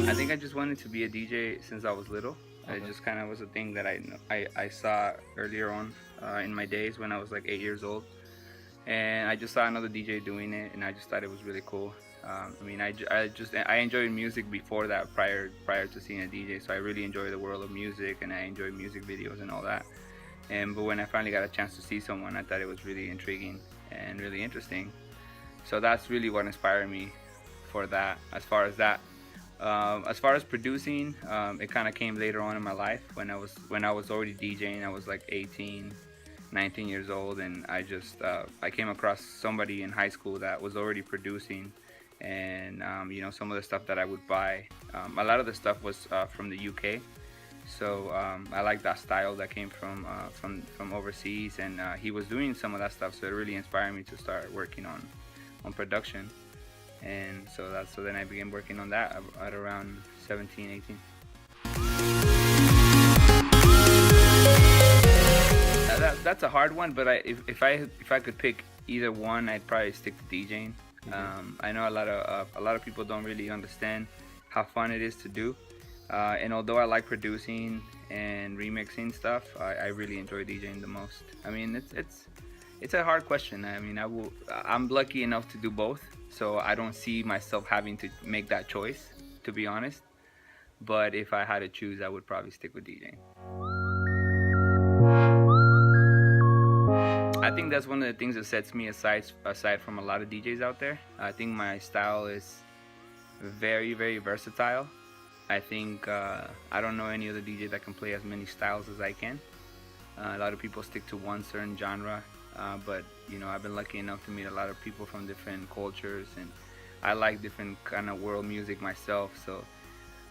I think I just wanted to be a DJ since I was little. It just kind of was a thing that I saw earlier on in my days when I was like 8 years old, and I just saw another DJ doing it, and I just thought it was really cool. I mean, I enjoyed music before that, prior to seeing a DJ. So I really enjoy the world of music, and I enjoy music videos and all that. But when I finally got a chance to see someone, I thought it was really intriguing and really interesting. So that's really what inspired me for that. As far as producing, it kind of came later on in my life when I was already DJing. I was like 18, 19 years old, and I came across somebody in high school that was already producing, and some of the stuff that I would buy, a lot of the stuff was from the UK. So I like that style that came from overseas, and he was doing some of that stuff. So it really inspired me to start working on production. And so then I began working on that at around 17, 18. That's a hard one, but if I could pick either one, I'd probably stick to DJing. I know a lot of people don't really understand how fun it is to do, and although I like producing and remixing stuff, I really enjoy DJing the most. I mean, it's a hard question. I mean, I'm lucky enough to do both, so I don't see myself having to make that choice, to be honest. But if I had to choose, I would probably stick with DJing. I think that's one of the things that sets me aside from a lot of DJs out there. I think my style is very, very versatile. I think I don't know any other DJ that can play as many styles as I can. A lot of people stick to one certain genre. But I've been lucky enough to meet a lot of people from different cultures, and I like different kind of world music myself. So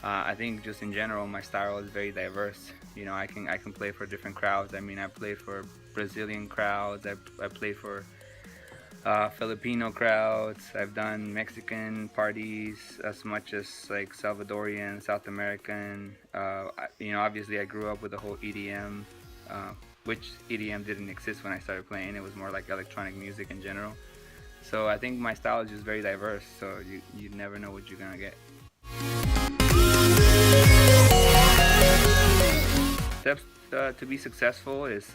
I think just in general, my style is very diverse. I can play for different crowds. I mean, I play for Brazilian crowds. I play for Filipino crowds. I've done Mexican parties as much as like Salvadorian, South American. Obviously I grew up with the whole EDM. Which EDM didn't exist when I started playing. It was more like electronic music in general. So I think my style is just very diverse, so you never know what you're gonna get. Steps to be successful is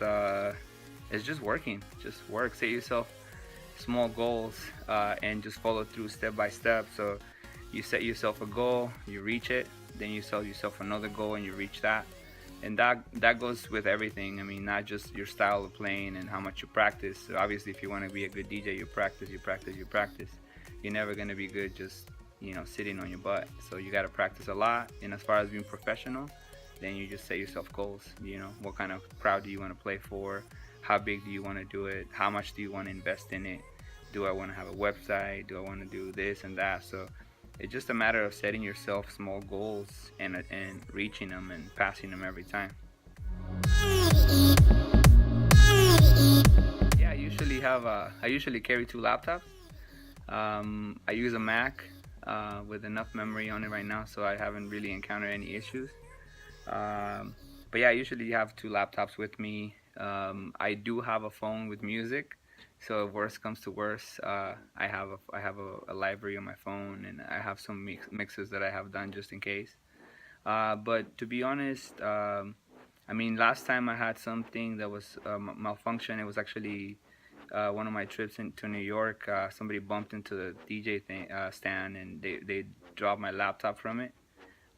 just working. Just work. Set yourself small goals and just follow through step by step. So you set yourself a goal, you reach it, then you set yourself another goal and you reach that. And that goes with everything. I mean, not just your style of playing and how much you practice. So obviously, if you want to be a good DJ, you practice. You're never going to be good just, sitting on your butt. So you got to practice a lot. And as far as being professional, then you just set yourself goals. What kind of crowd do you want to play for? How big do you want to do it? How much do you want to invest in it? Do I want to have a website? Do I want to do this and that? So it's just a matter of setting yourself small goals and reaching them and passing them every time. Yeah, I usually carry 2 laptops. I use a Mac with enough memory on it right now, so I haven't really encountered any issues. But yeah, I usually have 2 laptops with me. I do have a phone with music. So if worst comes to worst, I have a library on my phone, and I have some mixes that I have done just in case. But to be honest, I mean, last time I had something that was malfunction. It was actually one of my trips to New York. Somebody bumped into the DJ stand, and they dropped my laptop from it.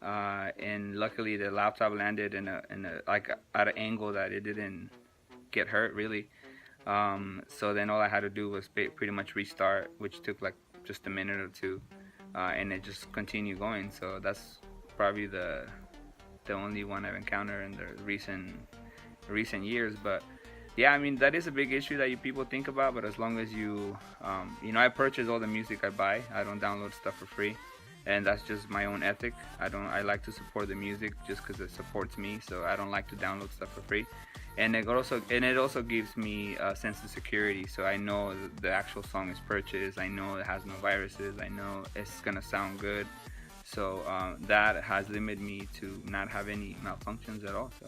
And luckily, the laptop landed in a like at an angle that it didn't get hurt really. So then all I had to do was pretty much restart, which took like just a minute or two, and it just continued going. So that's probably the only one I've encountered in the recent years. But yeah, I mean, that is a big issue that people think about. But as long as I purchase all the music I buy. I don't download stuff for free, and that's just my own ethic. I like to support the music just because it supports me. So I don't like to download stuff for free. And it also gives me a sense of security. So I know the actual song is purchased. I know it has no viruses. I know it's gonna sound good. So that has limited me to not have any malfunctions at all. So.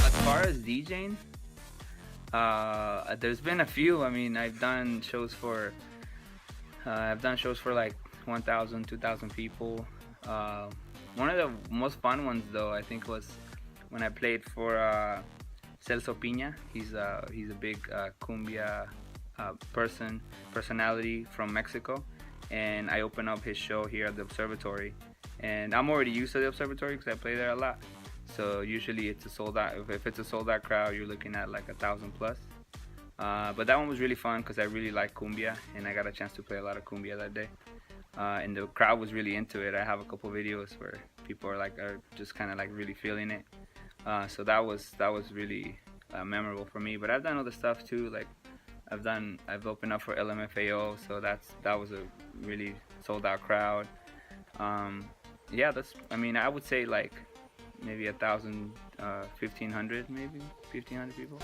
As far as DJing, there's been a few. I mean, I've done shows for I've done shows for like 1,000, 2,000 people. One of the most fun ones, though, I think was when I played for Celso Piña. He's a big cumbia personality from Mexico, and I opened up his show here at the Observatory. And I'm already used to the Observatory because I play there a lot. So usually it's a sold out. If it's a sold out crowd, you're looking at like 1,000 plus. But that one was really fun because I really like cumbia, and I got a chance to play a lot of cumbia that day. And the crowd was really into it. I have a couple videos where people are just kind of like really feeling it. So that was really memorable for me. But I've done other stuff too. Like I've opened up for LMFAO, so that was a really sold out crowd. Yeah, I would say like maybe 1,000, 1,500, maybe 1,500 people.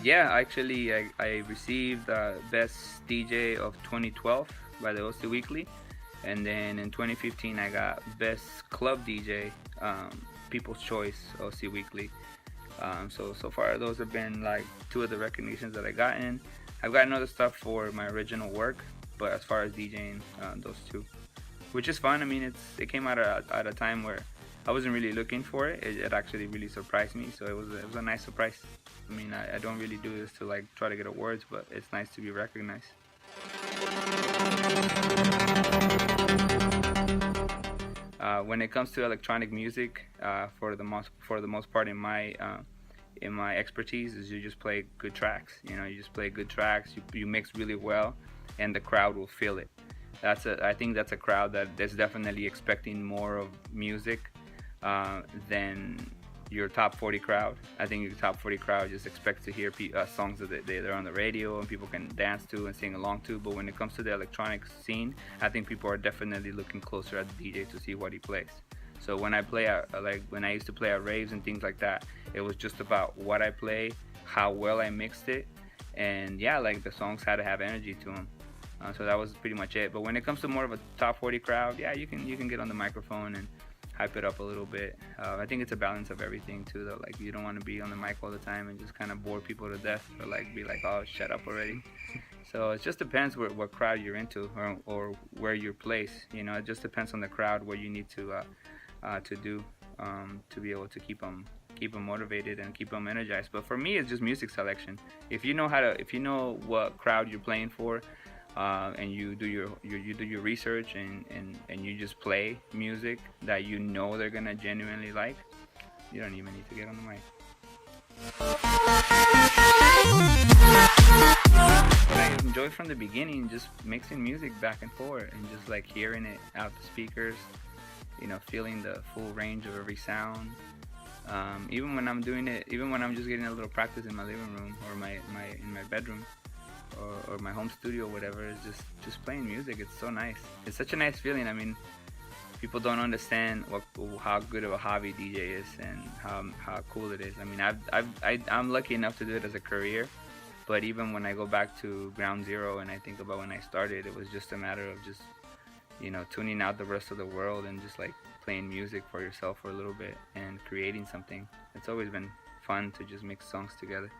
Yeah, actually, I received Best DJ of 2012 by the OC Weekly, and then in 2015 I got Best Club DJ, People's Choice OC Weekly. So far those have been like two of the recognitions that I gotten. I've gotten other stuff for my original work, but as far as DJing, those two, which is fun. I mean, it came out at a time where I wasn't really looking for it. It actually really surprised me, so it was a nice surprise. I mean, I don't really do this to like try to get awards, but it's nice to be recognized. When it comes to electronic music, for the most part in my expertise is you just play good tracks. You just play good tracks. You mix really well, and the crowd will feel it. I think that's a crowd that is definitely expecting more of music than your top 40 crowd. I think your top 40 crowd just expects to hear songs that they're on the radio and people can dance to and sing along to. But when it comes to the electronic scene, I think people are definitely looking closer at the DJ to see what he plays. So when I play when I used to play at raves and things like that, it was just about what I play, how well I mixed it, and yeah, like the songs had to have energy to them. So that was pretty much it. But when it comes to more of a top 40 crowd, yeah, you can get on the microphone and hype it up a little bit. I think it's a balance of everything too, though. Like you don't want to be on the mic all the time and just kind of bore people to death, or like be like, oh, shut up already. So it just depends what crowd you're into, or where you're placed. It just depends on the crowd, what you need to do to be able to keep them motivated and keep them energized. But for me, it's just music selection. If you know what crowd you're playing for, and you do your research and you just play music that they're gonna genuinely like, you don't even need to get on the mic. I enjoyed from the beginning just mixing music back and forth and just like hearing it out the speakers, feeling the full range of every sound. Even when I'm doing it, even when I'm just getting a little practice in my living room or in my bedroom, or my home studio, or whatever, is just playing music. It's so nice. It's such a nice feeling. I mean, people don't understand how good of a hobby DJ is and how cool it is. I mean, I'm lucky enough to do it as a career, but even when I go back to ground zero and I think about when I started, it was just a matter of just tuning out the rest of the world and just like playing music for yourself for a little bit and creating something. It's always been fun to just mix songs together.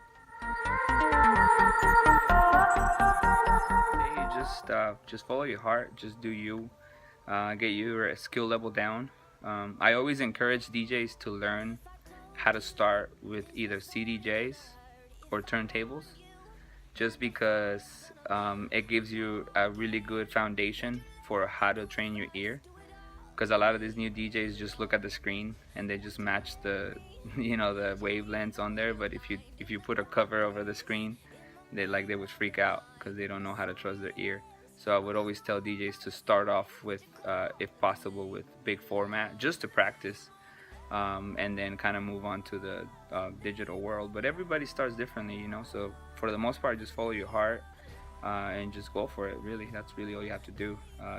Just follow your heart. Just do you. Get your skill level down. I always encourage DJs to learn how to start with either CDJs or turntables, just because it gives you a really good foundation for how to train your ear. Because a lot of these new DJs just look at the screen and they just match the the wavelengths on there. But if you put a cover over the screen, they would freak out because they don't know how to trust their ear. So I would always tell DJs to start off with, if possible, with big format just to practice, and then kind of move on to the digital world. But everybody starts differently, So for the most part, just follow your heart. And just go for it. Really, that's really all you have to do.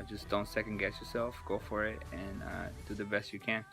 Just don't second guess yourself. Go for it and do the best you can.